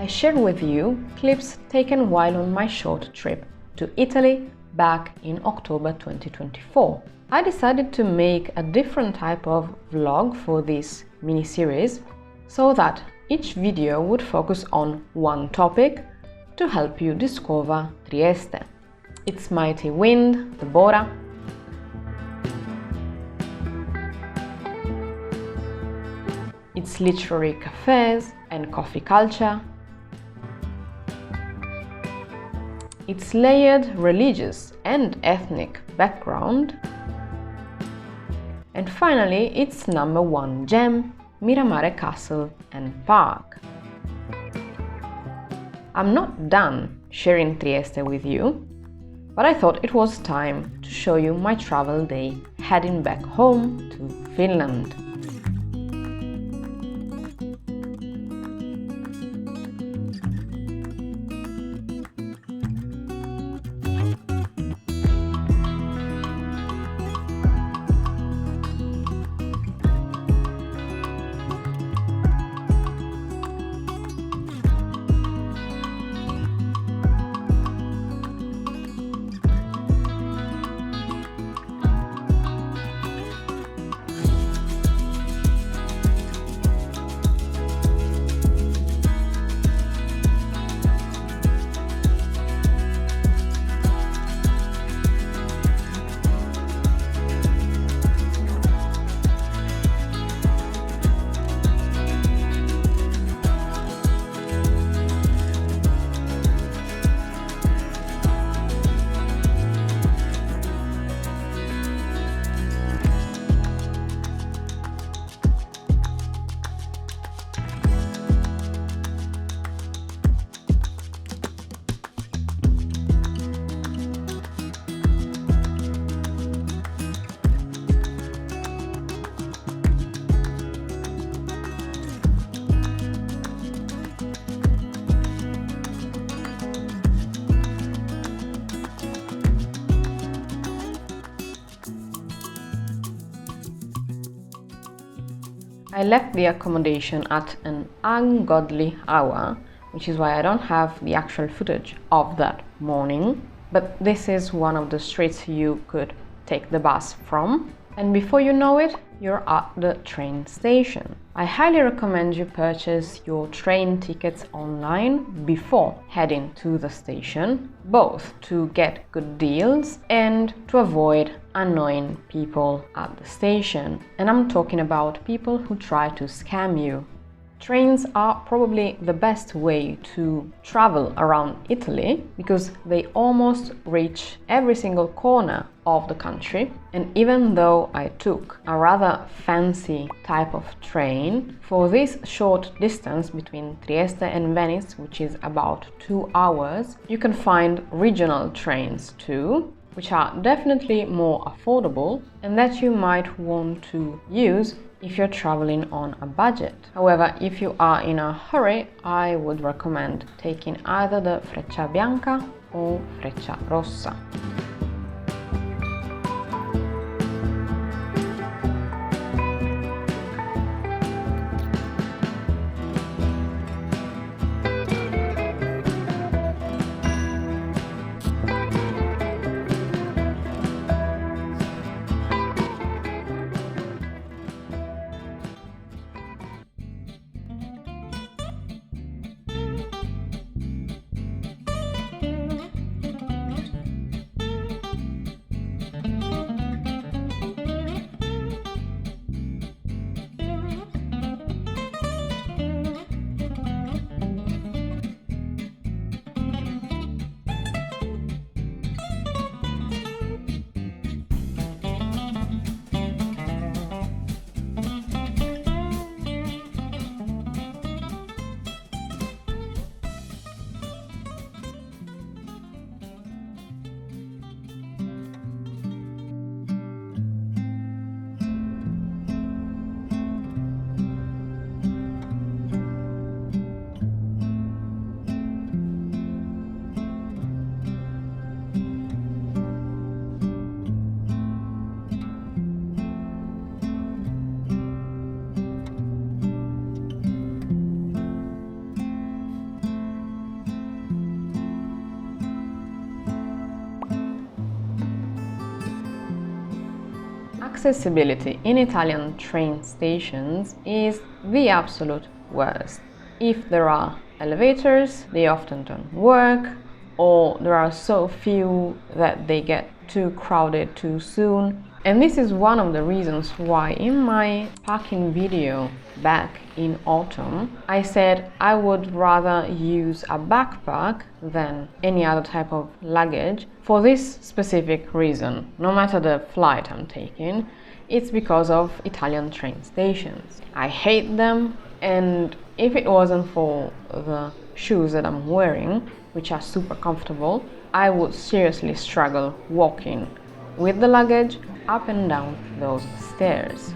I shared with you clips taken while on my short trip to Italy back in October 2024. I decided to make a different type of vlog for this mini-series so that each video would focus on one topic to help you discover Trieste, its mighty wind, the Bora, its literary cafes and coffee culture, its layered religious and ethnic background, and finally its number one gem, Miramare Castle and Park. I'm not done sharing Trieste with you, but I thought it was time to show you my travel day heading back home to Finland. I left the accommodation at an ungodly hour, which is why I don't have the actual footage of that morning, but this is one of the streets you could take the bus from, and before you know it, you're at the train station. I highly recommend you purchase your train tickets online before heading to the station, both to get good deals and to avoid annoying people at the station. And I'm talking about people who try to scam you. Trains are probably the best way to travel around Italy because they almost reach every single corner of the country. And even though I took a rather fancy type of train, for this short distance between Trieste and Venice, which is about 2 hours, you can find regional trains too, which are definitely more affordable and that you might want to use if you're traveling on a budget. However, if you are in a hurry, I would recommend taking either the Freccia Bianca or Freccia Rossa. Accessibility in Italian train stations is the absolute worst. If there are elevators, they often don't work, or there are so few that they get too crowded too soon. And this is one of the reasons why in my packing video back in autumn, I said I would rather use a backpack than any other type of luggage for this specific reason. No matter the flight I'm taking, it's because of Italian train stations. I hate them, and if it wasn't for the shoes that I'm wearing, which are super comfortable, I would seriously struggle walking with the luggage up and down those stairs.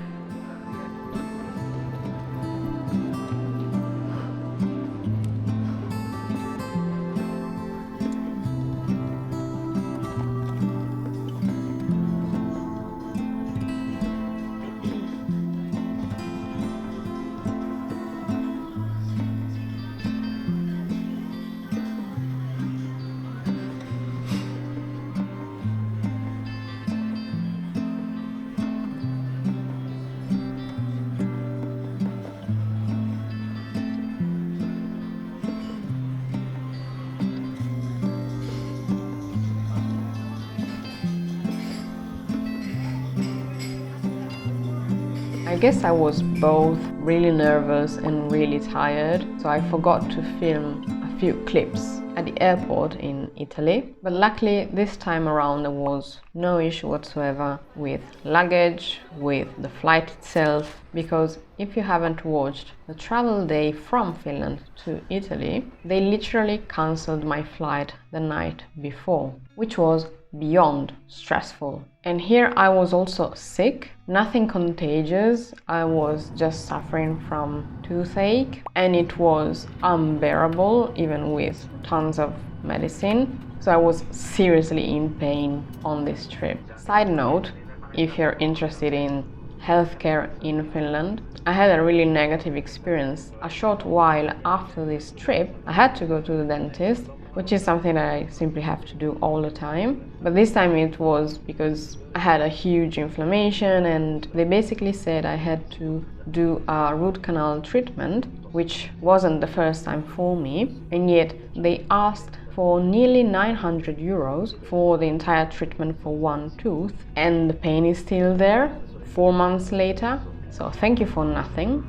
I guess I was both really nervous and really tired, so I forgot to film a few clips at the airport in Italy. But luckily this time around there was no issue whatsoever with luggage, with the flight itself, because if you haven't watched the travel day from Finland to Italy, they literally cancelled my flight the night before, which was beyond stressful. And here I was also sick, nothing contagious, I was just suffering from toothache, and it was unbearable even with tons of medicine. So I was seriously in pain on this trip. Side note, if you're interested in healthcare in Finland, I had a really negative experience. A short while after this trip, I had to go to the dentist, which is something that I simply have to do all the time. But this time it was because I had a huge inflammation, and they basically said I had to do a root canal treatment, which wasn't the first time for me, and yet they asked for nearly 900 euros for the entire treatment for one tooth, and the pain is still there 4 months later. So thank you for nothing.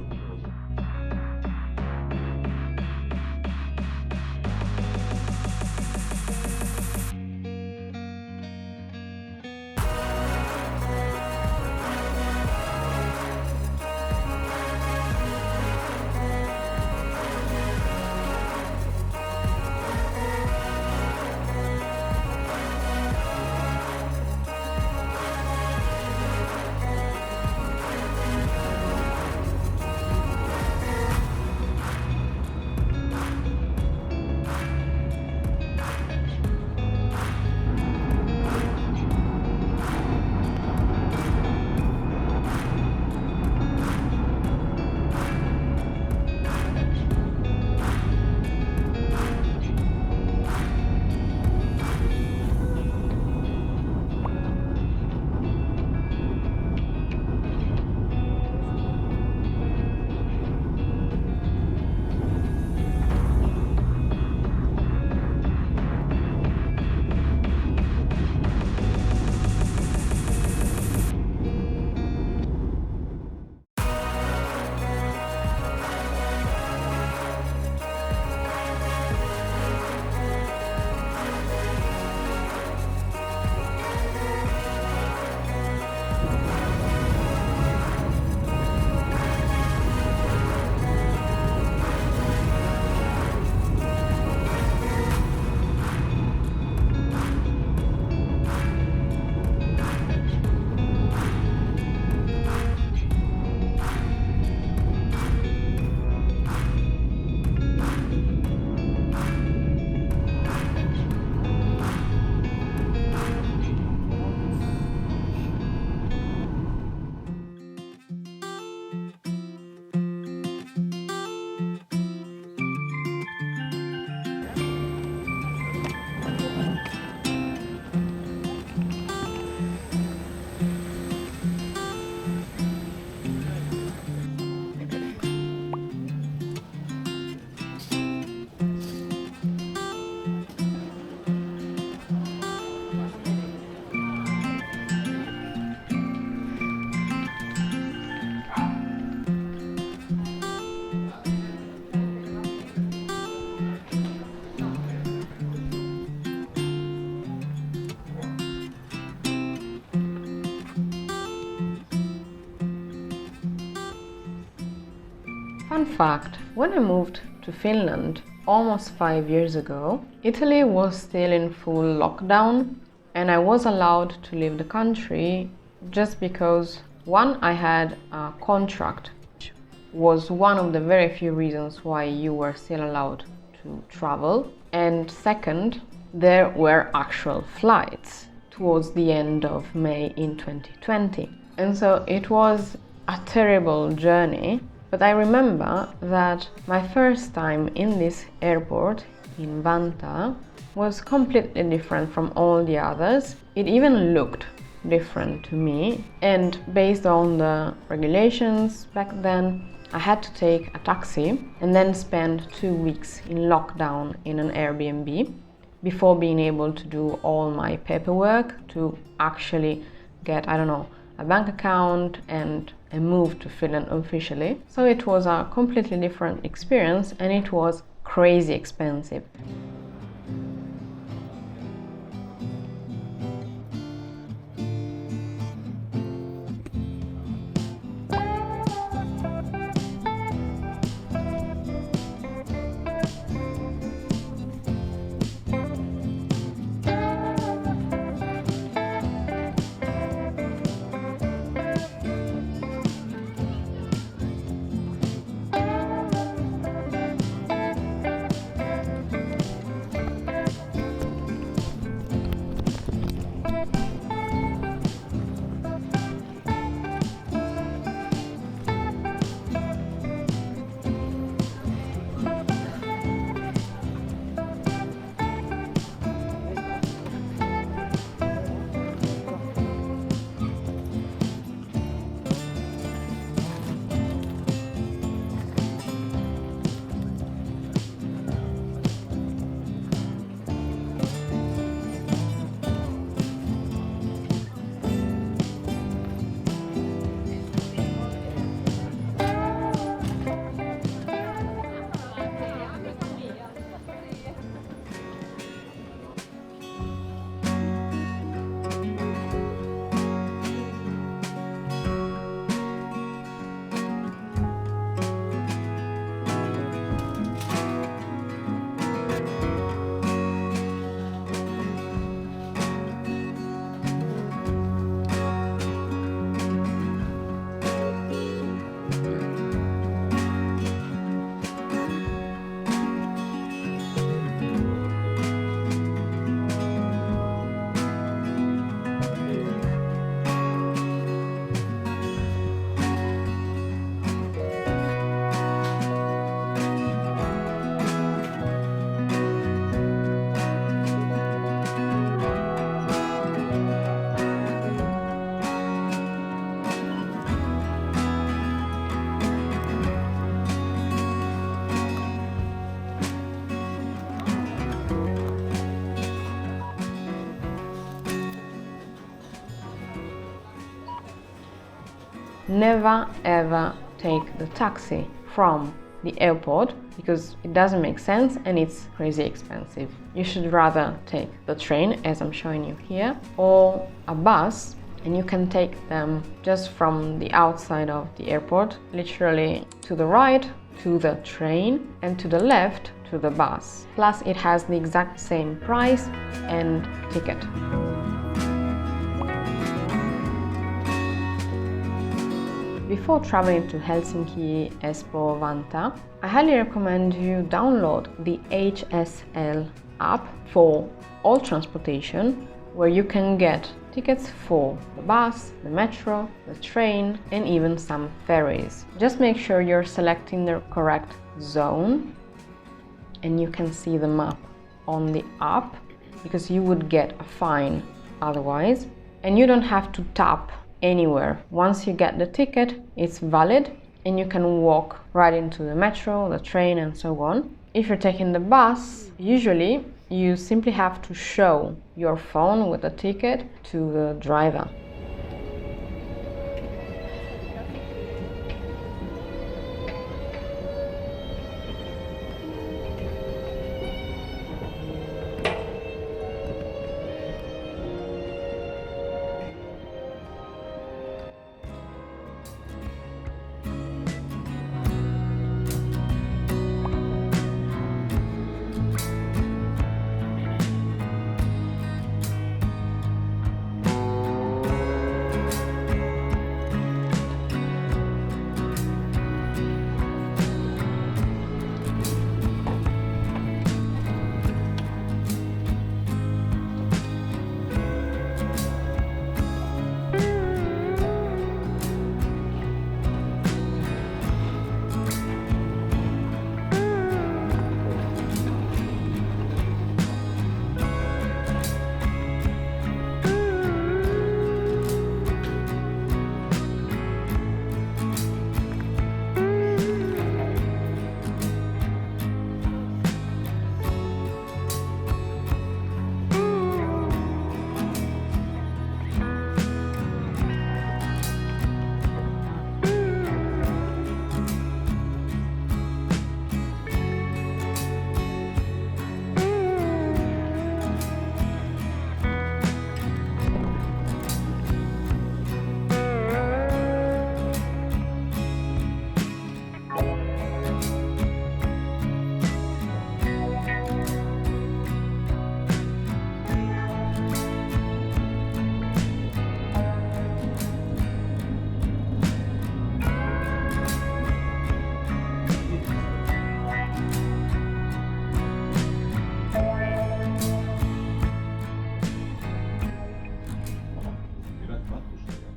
Fun fact, when I moved to Finland almost 5 years ago, Italy was still in full lockdown and I was allowed to leave the country just because, one, I had a contract, which was one of the very few reasons why you were still allowed to travel, and second, there were actual flights towards the end of May in 2020. And so it was a terrible journey. But I remember that my first time in this airport in Vantaa was completely different from all the others. It even looked different to me, and based on the regulations back then, I had to take a taxi and then spend 2 weeks in lockdown in an Airbnb before being able to do all my paperwork to actually get, a bank account and move to Finland officially. So it was a completely different experience and it was crazy expensive. Never ever take the taxi from the airport because it doesn't make sense and it's crazy expensive. You should rather take the train, as I'm showing you here, or a bus, and you can take them just from the outside of the airport, literally to the right to the train and to the left to the bus. Plus it has the exact same price and ticket. Before traveling to Helsinki, Espoo, Vantaa, I highly recommend you download the HSL app for all transportation, where you can get tickets for the bus, the metro, the train, and even some ferries. Just make sure you're selecting the correct zone, and you can see the map on the app because you would get a fine otherwise, and you don't have to tap anywhere. Once you get the ticket, it's valid and you can walk right into the metro, the train, and so on. If you're taking the bus, usually you simply have to show your phone with the ticket to the driver.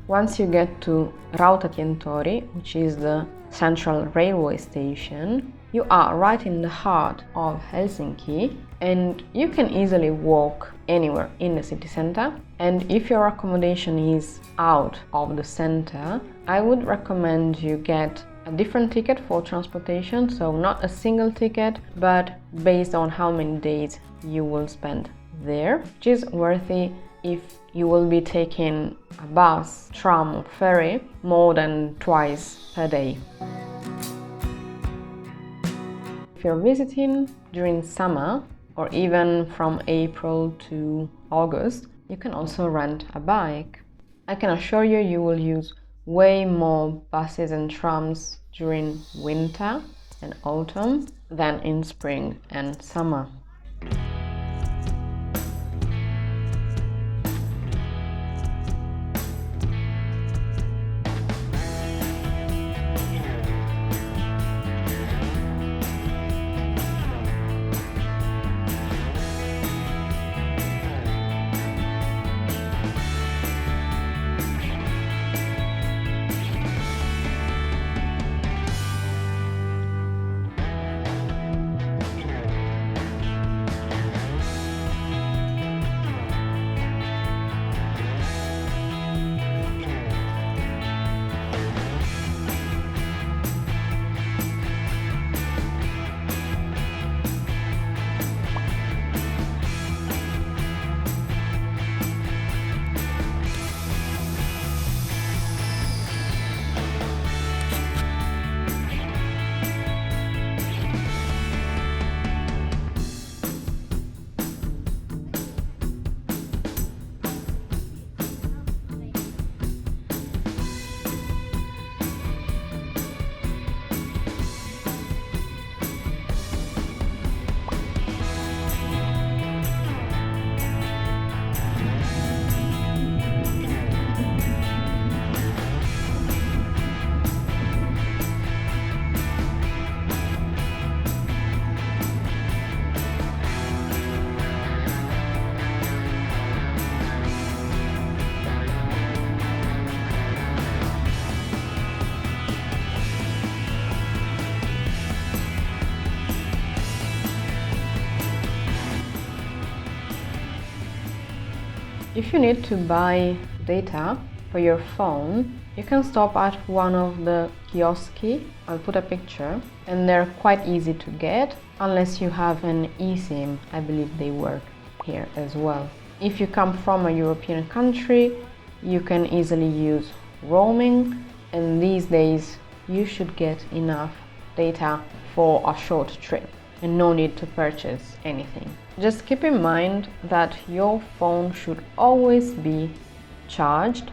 Once you get to Rautatientori, which is the central railway station, you are right in the heart of Helsinki and you can easily walk anywhere in the city center. And if your accommodation is out of the center, I would recommend you get a different ticket for transportation, so not a single ticket, but based on how many days you will spend there, which is worthy if you will be taking a bus, tram or ferry more than twice per day. If you're visiting during summer or even from April to August, you can also rent a bike. I can assure you, you will use way more buses and trams during winter and autumn than in spring and summer. If you need to buy data for your phone, you can stop at one of the kiosks. I'll put a picture, and they're quite easy to get unless you have an eSIM. I believe they work here as well. If you come from a European country, you can easily use roaming, and these days you should get enough data for a short trip and no need to purchase anything. Just keep in mind that your phone should always be charged,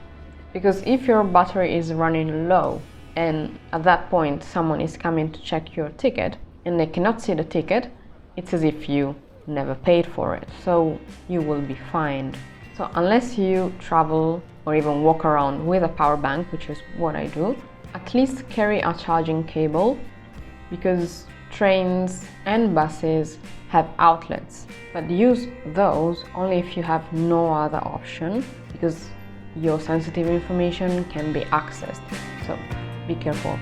because if your battery is running low and at that point someone is coming to check your ticket and they cannot see the ticket, it's as if you never paid for it, so you will be fined. So unless you travel or even walk around with a power bank, which is what I do, at least carry a charging cable, because trains and buses have outlets, but use those only if you have no other option, because your sensitive information can be accessed, so be careful.